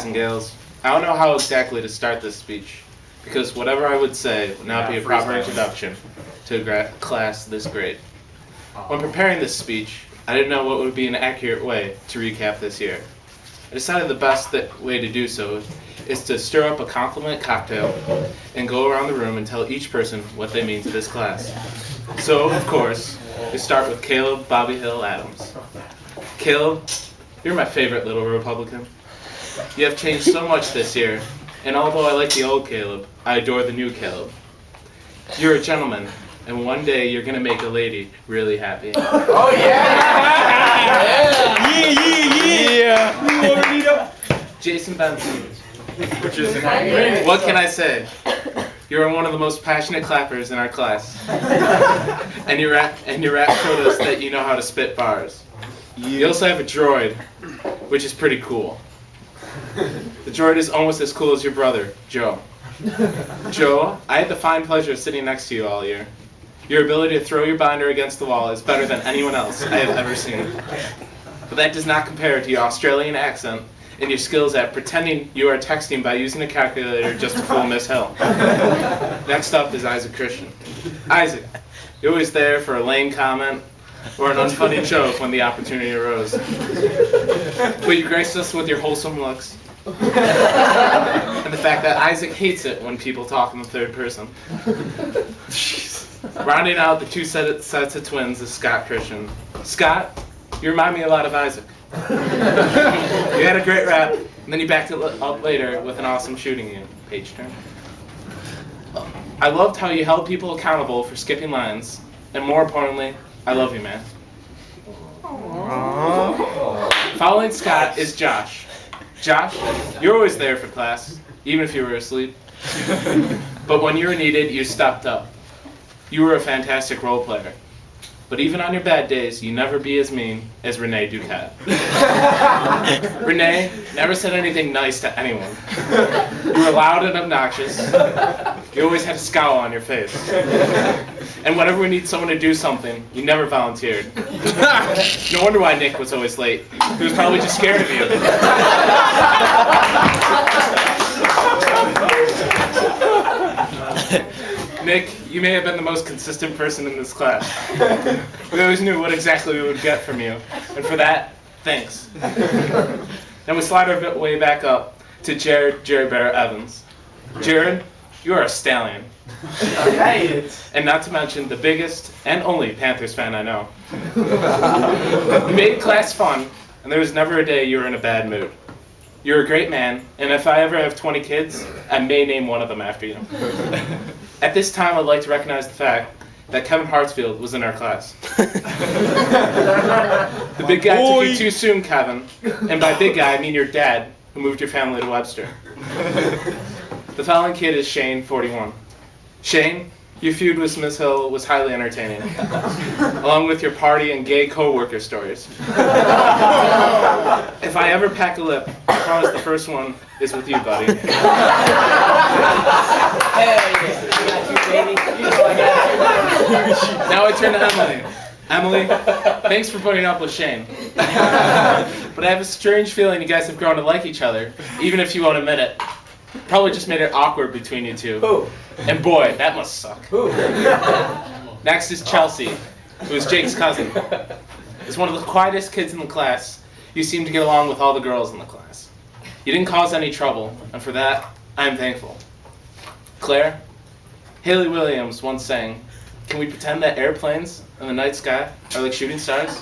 and gals. I don't know how exactly to start this speech, because whatever I would say would not be a proper introduction to a class this great. When preparing this speech, I didn't know what would be an accurate way to recap this year. I decided the best way to do so is to stir up a compliment cocktail and go around the room and tell each person what they mean to this class. So, of course, we start with Caleb Bobby Hill Adams. Caleb, you're my favorite little Republican. You have changed so much this year, and although I like the old Caleb, I adore the new Caleb. You're a gentleman, and one day you're gonna make a lady really happy. Oh yeah! Yeah! Jason Benson. What can I say? You are one of the most passionate clappers in our class, and your rap showed us that you know how to spit bars. You also have a droid, which is pretty cool. The droid is almost as cool as your brother, Joe. Joe, I had the fine pleasure of sitting next to you all year. Your ability to throw your binder against the wall is better than anyone else I have ever seen. But that does not compare to your Australian accent and your skills at pretending you are texting by using a calculator just to fool Miss Hill. Next up is Isaac Christian. Isaac, you're always there for a lame comment or an unfunny joke when the opportunity arose. But you graced us with your wholesome looks and the fact that Isaac hates it when people talk in the third person. Rounding out the two sets of twins is Scott Christian. Scott, you remind me a lot of Isaac. You had a great rap, and then you backed it up later with an awesome shooting game. Page turn. I loved how you held people accountable for skipping lines, and more importantly, I love you, man. Following Scott is Josh. Josh, you're always there for class, even if you were asleep. But when you were needed, you stepped up. You were a fantastic role player. But even on your bad days, you never be as mean as Renee Duquette. Renee never said anything nice to anyone. You were loud and obnoxious. You always had a scowl on your face. And whenever we need someone to do something, you never volunteered. No wonder why Nick was always late. He was probably just scared of you. Nick, you may have been the most consistent person in this class. We always knew what exactly we would get from you, and for that, thanks. Then we slide our way back up to Jared Bear Evans. Jared, you are a stallion. And not to mention the biggest and only Panthers fan I know. You made class fun, and there was never a day you were in a bad mood. You're a great man, and if I ever have 20 kids, I may name one of them after you. At this time, I'd like to recognize the fact that Kevin Hartsfield was in our class. The big guy took you too soon, Kevin. And by big guy, I mean your dad, who moved your family to Webster. The following kid is Shane, 41. Shane, your feud with Miss Hill was highly entertaining, along with your party and gay co-worker stories. If I ever pack a lip, I promise the first one is with you, buddy. Now I turn to Emily. Emily, thanks for putting up with Shane. But I have a strange feeling you guys have grown to like each other, even if you won't admit it. Probably just made it awkward between you two. And boy, that must suck. Next is Chelsea, who is Jake's cousin. As one of the quietest kids in the class, you seem to get along with all the girls in the class. You didn't cause any trouble, and for that, I am thankful. Claire, Haley Williams once sang, "Can we pretend that airplanes in the night sky are like shooting stars?"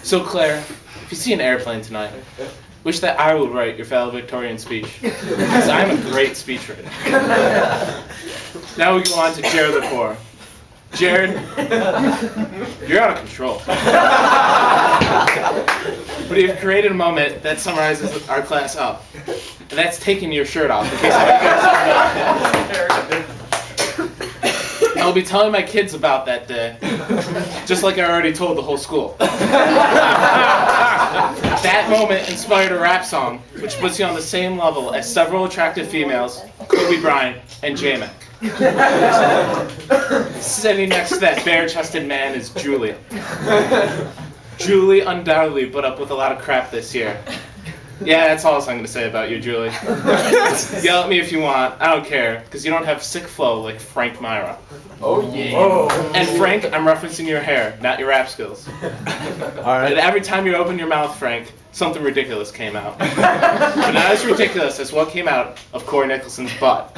So Claire, if you see an airplane tonight, wish that I would write your valedictorian speech, because I'm a great speechwriter. Now we go on to Jared Lepore. Jared, you're out of control. But you've created a moment that summarizes our class up, and that's taking your shirt off, in case any of you guys forgot. I'll be telling my kids about that day, just like I already told the whole school. That moment inspired a rap song, which puts you on the same level as several attractive females, Kobe Bryant and J-Mac. Sitting next to that bare-chested man is Julie. Julie undoubtedly put up with a lot of crap this year. Yeah, that's all I'm going to say about you, Julie. Yell at me if you want. I don't care, because you don't have sick flow like Frank Myra. Oh, yeah. And Frank, I'm referencing your hair, not your rap skills. Alright. And every time you open your mouth, Frank, something ridiculous came out. But not as ridiculous as what came out of Corey Nicholson's butt.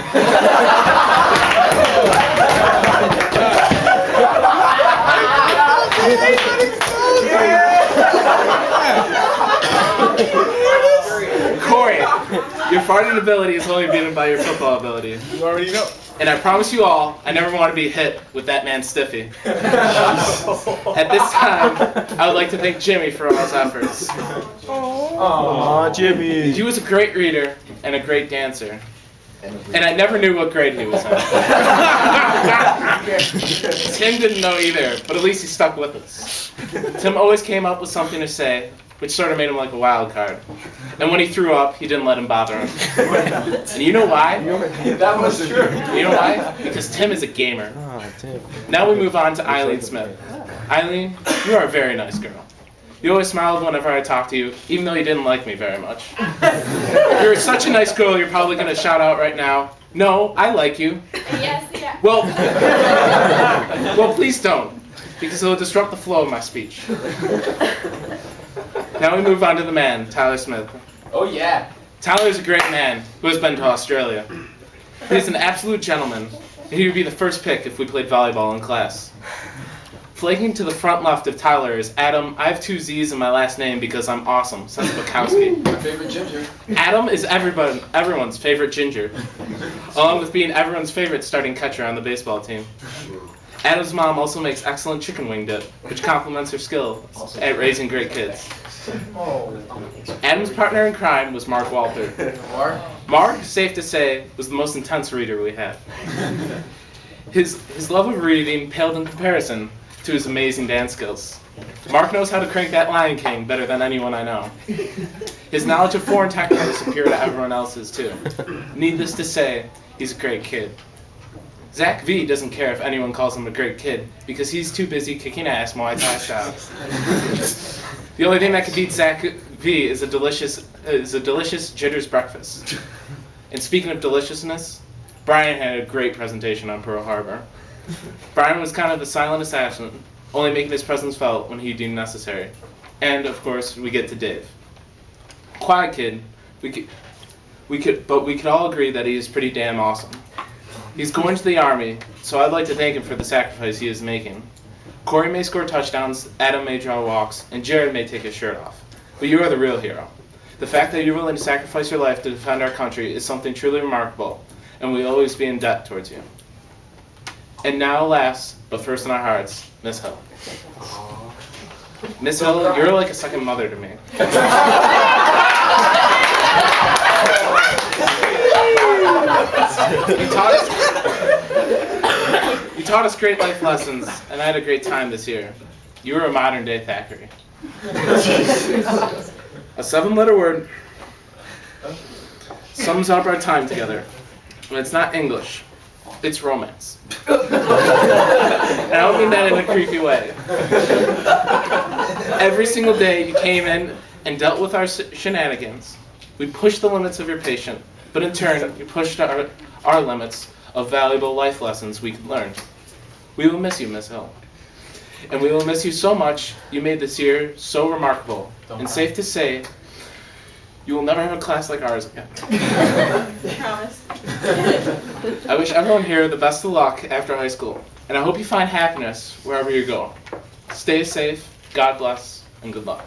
Corey, your farting ability is only beaten by your football ability. You already know. And I promise you all, I never want to be hit with that man's stiffy. At this time, I would like to thank Jimmy for all his efforts. Aw, Jimmy. He was a great reader and a great dancer. And I never knew what grade he was in. Tim didn't know either, but at least he stuck with us. Tim always came up with something to say, which sort of made him like a wild card. And when he threw up, he didn't let him bother him. And you know why? That was true. You know why? Because Tim is a gamer. Oh, Tim. Now we move on to Eileen Smith. Eileen, you are a very nice girl. You always smiled whenever I talked to you, even though you didn't like me very much. You're such a nice girl, you're probably going to shout out right now, "No, I like you." Yes, yeah. Well, please don't, because it'll disrupt the flow of my speech. Now we move on to the man, Tyler Smith. Oh, yeah. Tyler is a great man who has been to Australia. He's an absolute gentleman, and he would be the first pick if we played volleyball in class. Flanking to the front left of Tyler is Adam. I have 2 Z's in my last name because I'm awesome, says Bukowski. My favorite ginger. Adam is everyone's favorite ginger, along with being everyone's favorite starting catcher on the baseball team. Adam's mom also makes excellent chicken wing dip, which complements her skill at raising great kids. Adam's partner in crime was Mark Walter. Mark, safe to say, was the most intense reader we had. His love of reading paled in comparison to his amazing dance skills. Mark knows how to crank that Lion King better than anyone I know. His knowledge of foreign techno is superior to everyone else's too. Needless to say, he's a great kid. Zach V doesn't care if anyone calls him a great kid because he's too busy kicking ass Muay Thai style. The only thing that could beat Zach V is a delicious Jitter's breakfast. And speaking of deliciousness, Brian had a great presentation on Pearl Harbor. Brian was kind of the silent assassin, only making his presence felt when he deemed necessary. And of course, we get to Dave. Quiet kid, but we could all agree that he is pretty damn awesome. He's going to the Army, so I'd like to thank him for the sacrifice he is making. Corey may score touchdowns, Adam may draw walks, and Jared may take his shirt off. But you are the real hero. The fact that you're willing to sacrifice your life to defend our country is something truly remarkable, and we'll always be in debt towards you. And now, last, but first in our hearts, Miss Hill. Miss Hill, you're like a second mother to me. You taught us great life lessons, and I had a great time this year. You were a modern-day Thackeray. A 7-letter word sums up our time together. And it's not English. It's romance. And I don't mean that in a creepy way. Every single day you came in and dealt with our shenanigans. We pushed the limits of your patience, but in turn you pushed our limits of valuable life lessons we could learn. We will miss you, Miss Hill. And we will miss you so much. You made this year so remarkable. And safe to say, you will never have a class like ours again. Promise. I wish everyone here the best of luck after high school, and I hope you find happiness wherever you go. Stay safe, God bless, and good luck.